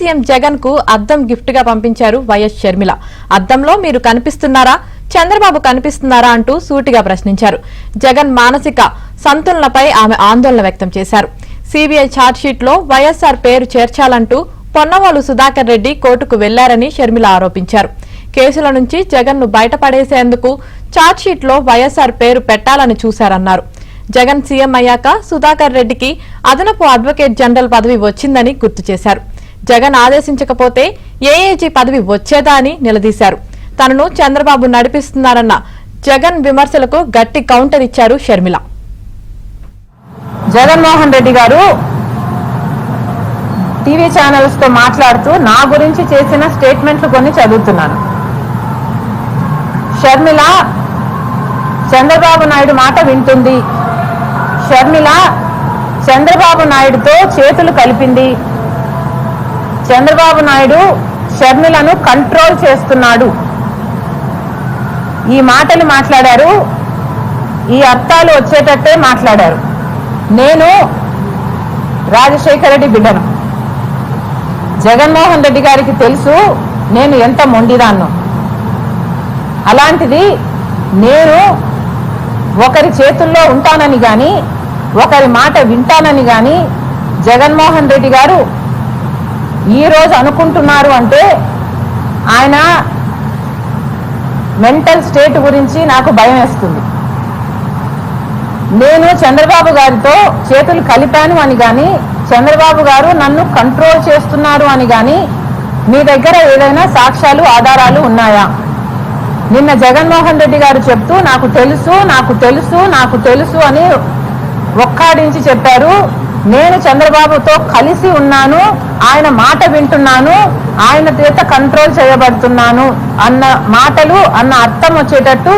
CM Jagan కు అద్దం gift గా పంపించారు వైఎస్ షర్మిల. అద్దంలో మీరు కనిపిస్తున్నారా, చంద్రబాబు కనిపిస్తున్నారా అంటూ సూటిగా ప్రశ్నించారు. జగన్ మానసిక సంతులనపై ఆమె ఆందోళన వ్యక్తం చేశారు. సీబీఐ ఛార్జ్షీట్ లో వైఎస్ఆర్ పేరు చేర్చాలంటూ పొన్నవోలు సుధాకర్ రెడ్డి కోర్టుకు వెళ్లారని షర్మిల ఆరోపించారు. కేసుల నుంచి జగన్ ను బయటపడేసేందుకు ఛార్జ్షీట్ లో వైఎస్ఆర్ పేరు పెట్టాలని చూశారన్నారు. జగన్ సీఎం అయ్యాక సుధాకర్ రెడ్డికి అదనపు అడ్వకేట్ జనరల్ పదవి వచ్చిందని గుర్తు చేశారు. జగన్ ఆదేశించకపోతే ఏఏజీ పదవి వచ్చేదా అని నిలదీశారు. తనను చంద్రబాబు నడిపిస్తున్నారన్న జగన్ విమర్శలకు గట్టి కౌంటర్ ఇచ్చారు షర్మిల. జగన్మోహన్ రెడ్డి గారు టీవీ ఛానల్స్ తో మాట్లాడుతూ నా గురించి చేసిన స్టేట్మెంట్లు కొన్ని చదువుతున్నాను. షర్మిల చంద్రబాబు నాయుడు మాట వింటుంది, షర్మిల చంద్రబాబు నాయుడుతో చేతులు కలిపింది, చంద్రబాబు నాయుడు షర్మిలను కంట్రోల్ చేస్తున్నాడు. ఈ మాటలు మాట్లాడారు, ఈ అర్థాలు వచ్చేటట్టే మాట్లాడారు. నేను రాజశేఖర రెడ్డి బిడ్డను. జగన్మోహన్ రెడ్డి గారికి తెలుసు నేను ఎంత మొండిదాన్నో. అలాంటిది నేను ఒకరి చేతుల్లో ఉంటానని కానీ, ఒకరి మాట వింటానని కానీ జగన్మోహన్ రెడ్డి గారు ఈరోజు అనుకుంటున్నారు అంటే ఆయన మెంటల్ స్టేట్ గురించి నాకు భయం వేస్తుంది. నేను చంద్రబాబు గారితో చేతులు కలిపాను అని కానీ, చంద్రబాబు గారు నన్ను కంట్రోల్ చేస్తున్నారు అని కానీ మీ దగ్గర ఏదైనా సాక్ష్యాలు ఆధారాలు ఉన్నాయా? నిన్న జగన్మోహన్ రెడ్డి గారు చెప్తూ నాకు తెలుసు నాకు తెలుసు నాకు తెలుసు అని ఒక్కాడించి చెప్పారు. నేను చంద్రబాబుతో కలిసి ఉన్నాను, ఆయన మాట వింటున్నాను, ఆయన చేత కంట్రోల్ చేయబడుతున్నాను అన్న మాటలు అన్న అర్థం వచ్చేటట్టు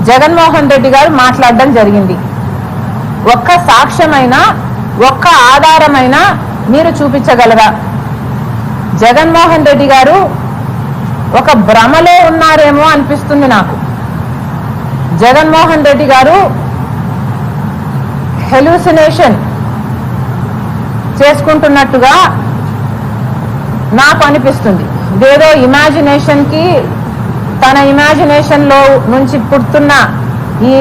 జగన్మోహన్ రెడ్డి గారు మాట్లాడడం జరిగింది. ఒక్క సాక్ష్యమైనా ఒక్క ఆధారమైనా మీరు చూపించగలరా? జగన్మోహన్ రెడ్డి గారు ఒక భ్రమలో ఉన్నారేమో అనిపిస్తుంది నాకు. జగన్మోహన్ రెడ్డి గారు హెలూసినేషన్ చేసుకుంటున్నట్టుగా నాకు అనిపిస్తుంది. ఇదేదో ఇమాజినేషన్కి, తన ఇమాజినేషన్లో నుంచి పుడుతున్న ఈ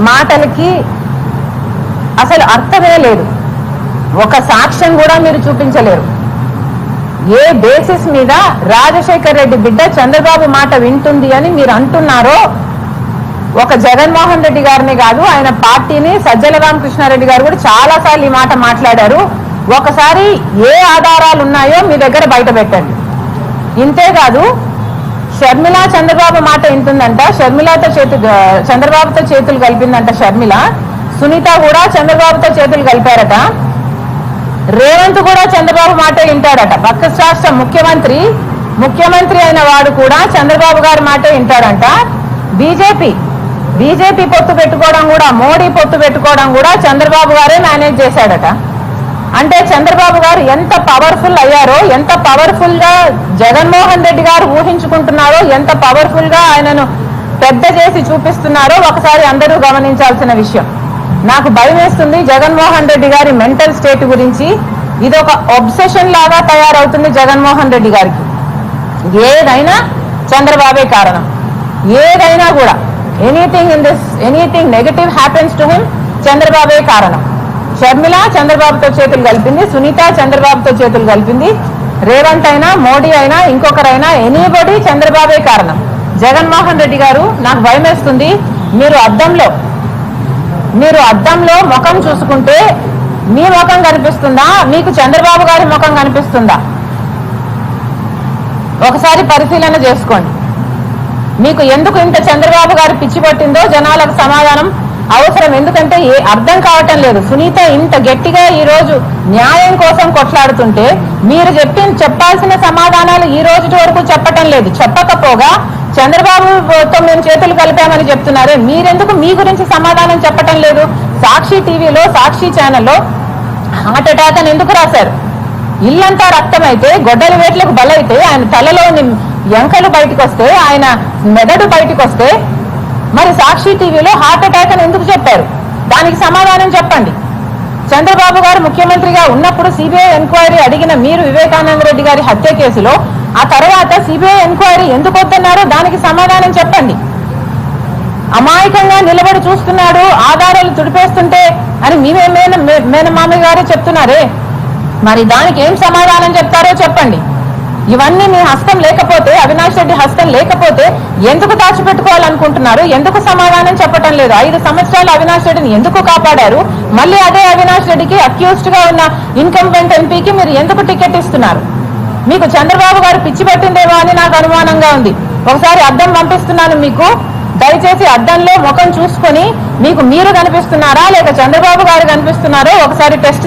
మాటలకి అసలు అర్థమే లేదు. ఒక సాక్ష్యం కూడా మీరు చూపించలేరు. ఏ బేసిస్ మీద రాజశేఖర్ రెడ్డి బిడ్డ చంద్రబాబు మాట వింటుంది అని మీరు అంటున్నారో, ఒక జగన్మోహన్ రెడ్డి గారిని కాదు, ఆయన పార్టీని సజ్జల రామకృష్ణారెడ్డి గారు కూడా చాలాసార్లు ఈ మాట మాట్లాడారు. ఒకసారి ఏ ఆధారాలు ఉన్నాయో మీ దగ్గర బయట పెట్టండి. ఇంతేకాదు, షర్మిల చంద్రబాబు మాట వింటుందంట, చంద్రబాబుతో చేతులు కలిపిందంట షర్మిల. సునీత కూడా చంద్రబాబుతో చేతులు కలిపారట. రేవంత్ కూడా చంద్రబాబు మాట వింటాడట. పక్క రాష్ట్ర ముఖ్యమంత్రి అయిన వాడు కూడా చంద్రబాబు గారి మాట వింటాడంట. బీజేపీ పొత్తు పెట్టుకోవడం కూడా, మోడీ పొత్తు పెట్టుకోవడం కూడా చంద్రబాబు గారే మేనేజ్ చేశాడట. అంటే చంద్రబాబు గారు ఎంత పవర్ఫుల్ అయ్యారో, ఎంత పవర్ఫుల్ గా జగన్మోహన్ రెడ్డి గారు ఊహించుకుంటున్నారో, ఎంత పవర్ఫుల్ గా ఆయనను పెద్ద చేసి చూపిస్తున్నారో ఒకసారి అందరూ గమనించాల్సిన విషయం. నాకు భయం వేస్తుంది జగన్మోహన్ రెడ్డి గారి మెంటల్ స్టేట్ గురించి. ఇది ఒక ఒబ్సెషన్ లాగా తయారవుతుంది జగన్మోహన్ రెడ్డి గారికి. ఏదైనా చంద్రబాబే కారణం. ఏదైనా కూడా anything negative happens to him, చంద్రబాబే కారణం. షర్మిల చంద్రబాబుతో చేతులు కలిపింది, సునీత చంద్రబాబుతో చేతులు కలిపింది, రేవంత్ అయినా మోడీ అయినా ఇంకొకరైనా ఎనీబడి చంద్రబాబే కారణం. జగన్మోహన్ రెడ్డి గారు నాకు భయం వేస్తుంది. మీరు అద్దంలో ముఖం చూసుకుంటే మీ ముఖం కనిపిస్తుందా, మీకు చంద్రబాబు గారి ముఖం కనిపిస్తుందా? ఒకసారి పరిశీలన చేసుకోండి. మీకు ఎందుకు ఇంత చంద్రబాబు గారు పిచ్చి పట్టిందో జనాలకు సమాధానం అవసరం. ఎందుకంటే అర్థం కావటం లేదు. సునీత ఇంత గట్టిగా ఈ రోజు న్యాయం కోసం కొట్లాడుతుంటే మీరు చెప్పాల్సిన సమాధానాలు ఈ రోజు వరకు చెప్పటం లేదు. చెప్పకపోగా చంద్రబాబుతో మేము చేతులు కలిపామని చెప్తున్నారే, మీరెందుకు మీ గురించి సమాధానం చెప్పటం లేదు? సాక్షి టీవీలో, సాక్షి ఛానల్లో హార్ట్ అటాక్ అని ఎందుకు రాశారు? ఇల్లంతా రక్తమైతే, గొడ్డలి వేట్లకు బలైతే, ఆయన తలలోని ఎంకలు బయటకు వస్తే, ఆయన మెదడు బయటకు వస్తే, మరి సాక్షి టీవీలో హార్ట్ అటాక్ అని ఎందుకు చెప్పారు? దానికి సమాధానం చెప్పండి. చంద్రబాబు గారు ముఖ్యమంత్రిగా ఉన్నప్పుడు సిబిఐ ఎంక్వైరీ అడిగిన మీరు వివేకానంద రెడ్డి గారి హత్య కేసులో ఆ తర్వాత సిబిఐ ఎంక్వైరీ ఎందుకు వద్దన్నారో దానికి సమాధానం చెప్పండి. అమాయకంగా నిలబడి చూస్తున్నాడు, ఆధారాలు తుడిపేస్తుంటే అని మేనమామ గారే చెప్తున్నారే, మరి దానికి ఏం సమాధానం చెప్తారో చెప్పండి. ఇవన్నీ మీ హస్తం లేకపోతే, అవినాష్ రెడ్డి హస్తం లేకపోతే ఎందుకు దాచిపెట్టుకోవాలనుకుంటున్నారు? ఎందుకు సమాధానం చెప్పటం లేదు? 5 సంవత్సరాలు అవినాష్ రెడ్డిని ఎందుకు కాపాడారు? మళ్ళీ అదే అవినాష్ రెడ్డికి అక్యూజ్డ్ గా ఉన్న ఇన్కంబెంట్ ఎంపీకి మీరు ఎందుకు టికెట్ ఇస్తున్నారు? మీకు చంద్రబాబు గారు పిచ్చి పట్టిందేమో అని నాకు అనుమానంగా ఉంది. ఒకసారి అద్దం పంపిస్తున్నాను మీకు, దయచేసి అద్దంలో ముఖం చూసుకొని మీకు మీరు కనిపిస్తున్నారా లేక చంద్రబాబు గారు కనిపిస్తున్నారో ఒకసారి టెస్ట్